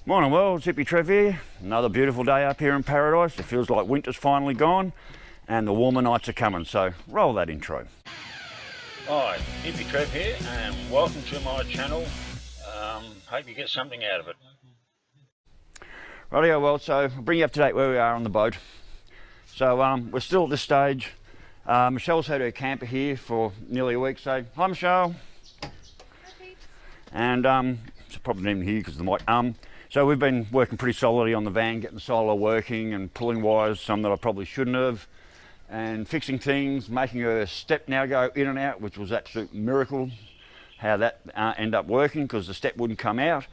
Morning world, it's Hippy Trev here. Another beautiful day up here in paradise. It feels like winter's finally gone and the warmer nights are coming, so roll that intro. Hi, Hippy Trev here and welcome to my channel. Hope you get something out of it. Rightio, well, so I'll bring you up to date where we are on the boat. So we're still at this stage. Michelle's had her camper here for nearly a week, so hi Michelle. Hi Pete. And it's probably not even here because of the mic. So we've been working pretty solidly on the van, getting the solar working and pulling wires, some that I probably shouldn't have, and fixing things, making her step now go in and out, which was an absolute miracle how that ended up working because the step wouldn't come out.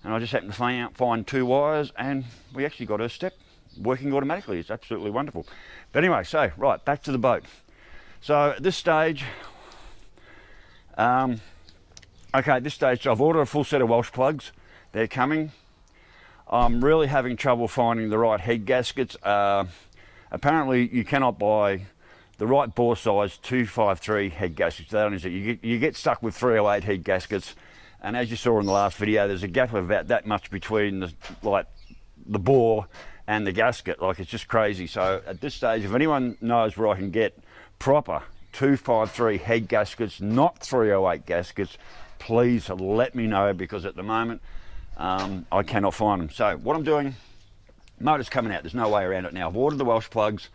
And I just happened to find two wires and we actually got her step working automatically. It's absolutely wonderful. But anyway, so right, back to the boat. So at this stage, okay, at this stage I've ordered a full set of Welsh plugs. They're coming. I'm really having trouble finding the right head gaskets. Apparently you cannot buy the right bore size 253 head gaskets. That is it. You get stuck with 308 head gaskets, and as you saw in the last video, there's a gap of about that much between the bore and the gasket. Like, it's just crazy. So at this stage, if anyone knows where I can get proper 253 head gaskets, not 308 gaskets, please let me know, because at the moment I cannot find them. So what I'm doing, motor's coming out, there's no way around it now. I've ordered the Welsh plugs.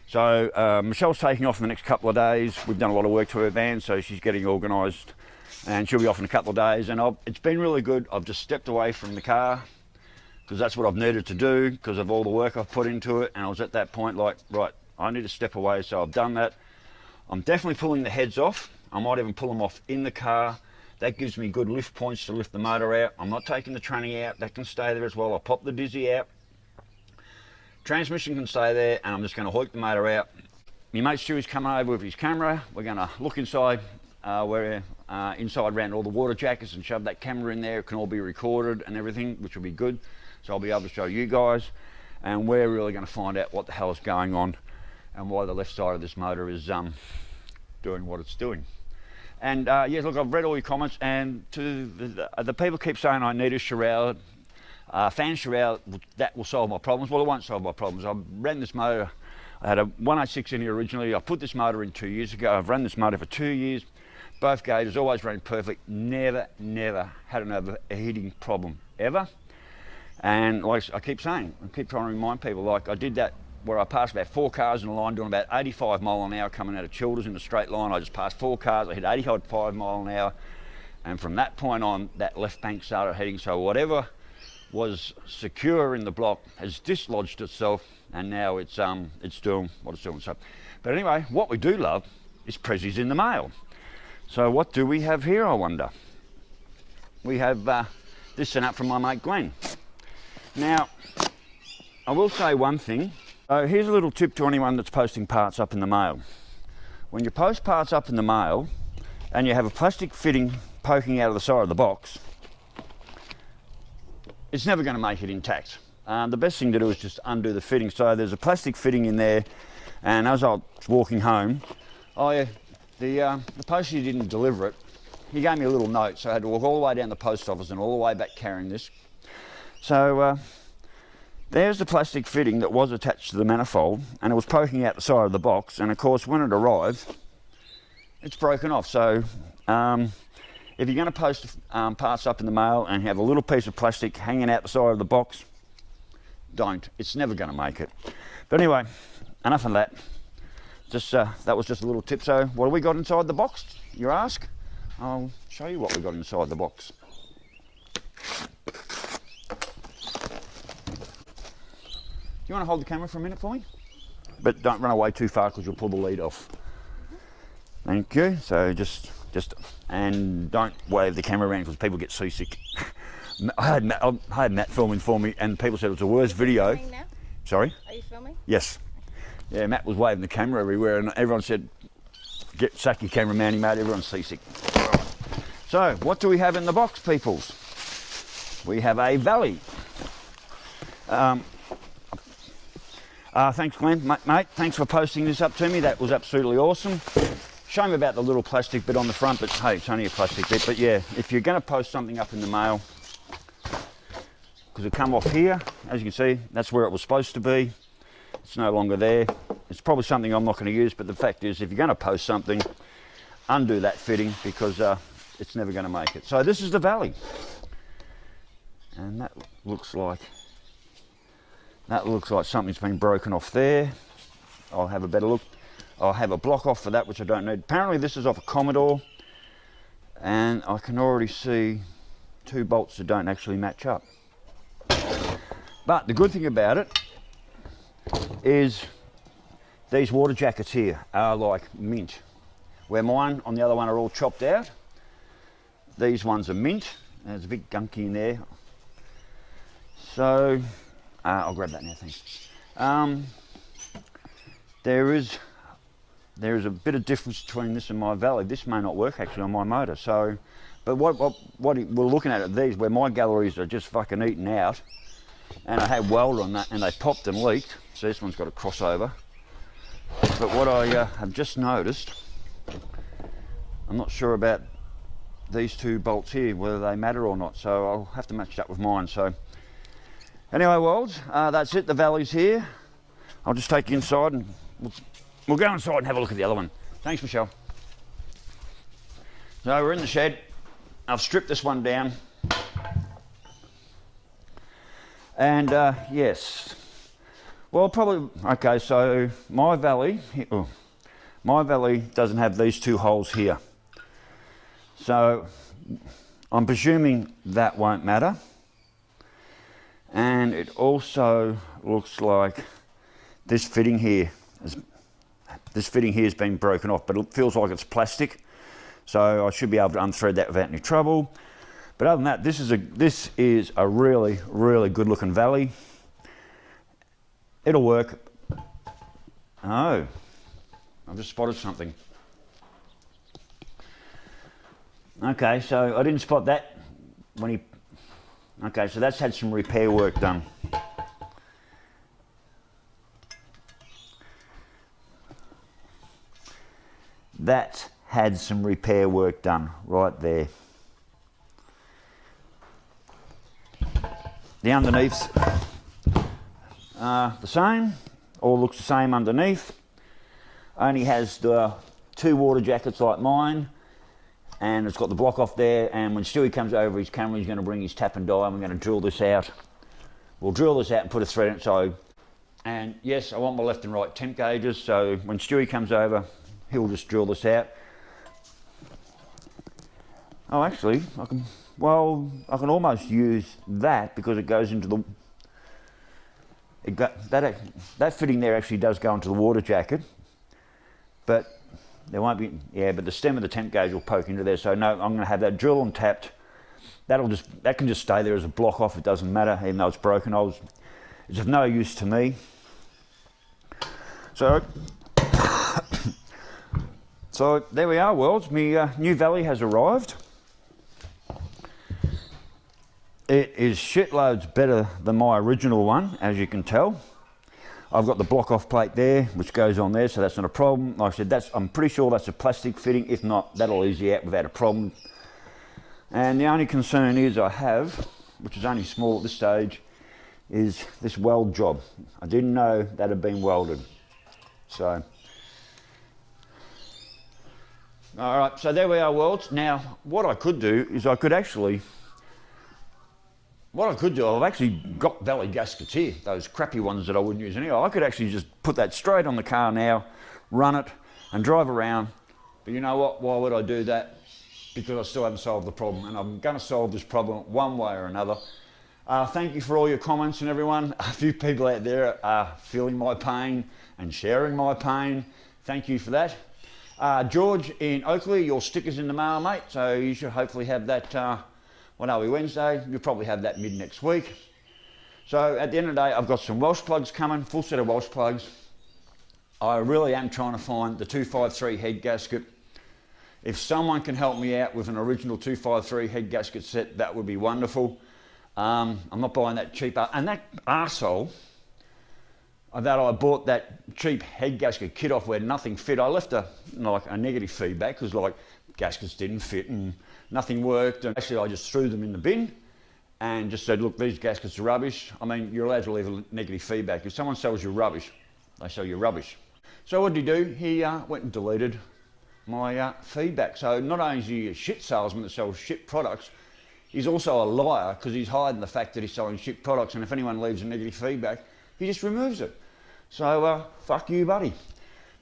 So Michelle's taking off in the next couple of days. We've done a lot of work to her van, so she's getting organised and she'll be off in a couple of days. And it's been really good. I've just stepped away from the car because that's what I've needed to do because of all the work I've put into it. And I was at that point like, right, I need to step away. So I've done that. I'm definitely pulling the heads off. I might even pull them off in the car. That gives me good lift points to lift the motor out. I'm not taking the tranny out. That can stay there as well. I'll pop the dizzy out. Transmission can stay there, and I'm just going to hoik the motor out. My mate Stewie's coming over with his camera. We're going to look inside, inside around all the water jackets and shove that camera in there. It can all be recorded and everything, which will be good. So I'll be able to show you guys, and we're really going to find out what the hell is going on and why the left side of this motor is doing what it's doing. And yeah, look, I've read all your comments, and to the people keep saying I need a shroud. Fan shroud, that will solve my problems. Well, it won't solve my problems. I ran this motor, I had a 106 in here originally. I put this motor in 2 years ago. I've run this motor for 2 years. Both gauges always ran perfect. Never had an overheating problem, ever. And like I keep saying, I keep trying to remind people, like I did that where I passed about 4 cars in a line doing about 85 mile an hour coming out of Childers in a straight line. I just passed 4 cars, I hit 85 mile an hour. And from that point on, that left bank started heating. So whatever was secure in the block has dislodged itself, and now it's doing what it's doing. So, but anyway, what we do love is Prezzi's in the mail. So what do we have here, I wonder? We have this sent up from my mate Glenn. Now, I will say one thing. So here's a little tip to anyone that's posting parts up in the mail. When you post parts up in the mail and you have a plastic fitting poking out of the side of the box, it's never going to make it intact. The best thing to do is just undo the fitting. So there's a plastic fitting in there, and as I was walking home, the postie didn't deliver it. He gave me a little note, so I had to walk all the way down the post office and all the way back carrying this. So there's the plastic fitting that was attached to the manifold, and it was poking out the side of the box, and of course when it arrived, it's broken off. So if you're going to post parts up in the mail and have a little piece of plastic hanging out the side of the box, don't. It's never going to make it. But anyway, enough of that. Just that was just a little tip. So what have we got inside the box, you ask? I'll show you what we got inside the box. Do you want to hold the camera for a minute for me? But don't run away too far because you'll pull the lead off. Thank you. So just and don't wave the camera around because people get seasick. I had Matt filming for me, and people said it was the worst video. Are you filming now? Sorry? Are you filming? Yes. Yeah, Matt was waving the camera everywhere, and everyone said, sack your camera, Manny, mate, everyone's seasick. So, what do we have in the box, peoples? We have a Valley. Thanks, Glenn, mate. Thanks for posting this up to me. That was absolutely awesome. Shame about the little plastic bit on the front, but hey, it's only a plastic bit. But yeah, if you're going to post something up in the mail, because it come off here. As you can see, that's where it was supposed to be. It's no longer there. It's probably something I'm not going to use, but the fact is, if you're going to post something, undo that fitting, because it's never going to make it. So this is the valley, and that looks like something's been broken off there. I'll have a better look. I'll have a block off for that, which I don't need. Apparently this is off a Commodore, and I can already see 2 bolts that don't actually match up. But the good thing about it is these water jackets here are like mint. Where mine on the other one are all chopped out, these ones are mint. There's a bit gunky in there. So I'll grab that now, thanks. There is a bit of difference between this and my Valley. This may not work actually on my motor. So, but what we're looking at these, where my galleries are just fucking eaten out, and I had weld on that, and they popped and leaked. So this one's got a crossover. But what I have just noticed, I'm not sure about these 2 bolts here, whether they matter or not. So I'll have to match that with mine. So anyway, Worlds, that's it. The Valley's here. I'll just take you inside, and we'll go inside and have a look at the other one. Thanks, Michelle. So we're in the shed. I've stripped this one down. And yes, well, probably, okay, so my Valley doesn't have these 2 holes here. So I'm presuming that won't matter. And it also looks like this fitting here has been broken off, but it feels like it's plastic. So I should be able to unthread that without any trouble. But other than that, this is a really, really good looking Valley. It'll work. Oh, I've just spotted something. Okay, so I didn't spot that when he... Okay, so that's had some repair work done. That had some repair work done right there. The underneath's the same, all looks the same underneath. Only has the 2 water jackets like mine, and it's got the block off there. And when Stewie comes over his camera, he's going to bring his tap and die, and we're going to drill this out. We'll drill this out and put a thread in it. So, and yes, I want my left and right temp gauges, so when Stewie comes over, he'll just drill this out. Oh, actually, I can almost use that, because it goes into the... that fitting there actually does go into the water jacket, but there won't be... Yeah, but the stem of the temp gauge will poke into there, so no, I'm going to have that drill and tapped. That can just stay there as a block off, it doesn't matter, even though it's broken. It's of no use to me. So... So there we are, Worlds. My new Valley has arrived. It is shitloads better than my original one, as you can tell. I've got the block off plate there, which goes on there, so that's not a problem. Like I said, I'm pretty sure that's a plastic fitting. If not, that'll ease you out without a problem. And the only concern is I have, which is only small at this stage, is this weld job. I didn't know that had been welded. So... All right, so there we are, Worlds. Now, what I could do is I've actually got Valley gaskets here, those crappy ones that I wouldn't use anyway. I could actually just put that straight on the car now, run it, and drive around. But you know what? Why would I do that? Because I still haven't solved the problem, and I'm going to solve this problem one way or another. Thank you for all your comments and everyone. A few people out there are feeling my pain and sharing my pain. Thank you for that. George in Oakley, your sticker's in the mail, mate, so you should hopefully have that, what are we, Wednesday? You'll probably have that mid next week. So at the end of the day, I've got some Welsh plugs coming, full set of Welsh plugs. I really am trying to find the 253 head gasket. If someone can help me out with an original 253 head gasket set, that would be wonderful. I'm not buying that cheap, and that arsehole that I bought that cheap head gasket kit off where nothing fit. I left a negative feedback, because like gaskets didn't fit and nothing worked, and actually I just threw them in the bin, and just said, look, these gaskets are rubbish. I mean, you're allowed to leave a negative feedback. If someone sells you rubbish, they sell you rubbish. So what did he do? He went and deleted my feedback. So not only is he a shit salesman that sells shit products, he's also a liar because he's hiding the fact that he's selling shit products, and if anyone leaves a negative feedback, he just removes it. So fuck you, buddy.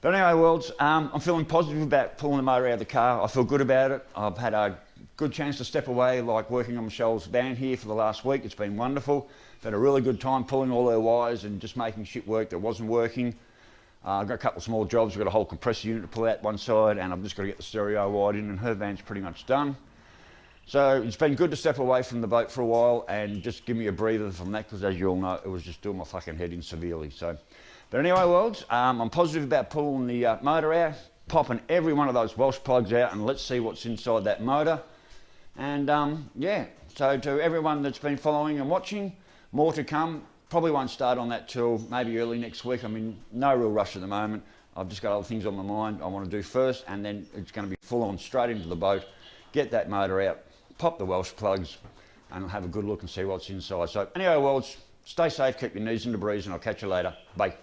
But anyway, worlds, I'm feeling positive about pulling the motor out of the car. I feel good about it. I've had a good chance to step away, like working on Michelle's van here for the last week. It's been wonderful. I've had a really good time pulling all her wires and just making shit work that wasn't working. I've got a couple of small jobs. I've got a whole compressor unit to pull out one side, and I've just got to get the stereo wired in, and her van's pretty much done. So it's been good to step away from the boat for a while and just give me a breather from that, because as you all know, it was just doing my fucking head in severely. So, but anyway, worlds, I'm positive about pulling the motor out, popping every one of those Welsh plugs out, and let's see what's inside that motor. And yeah, so to everyone that's been following and watching, more to come. Probably won't start on that till maybe early next week. I'm in no real rush at the moment. I've just got other things on my mind I want to do first, and then it's going to be full on straight into the boat, get that motor out, pop the Welsh plugs, and have a good look and see what's inside. So anyway, worlds, stay safe, keep your knees in the breeze, and I'll catch you later. Bye.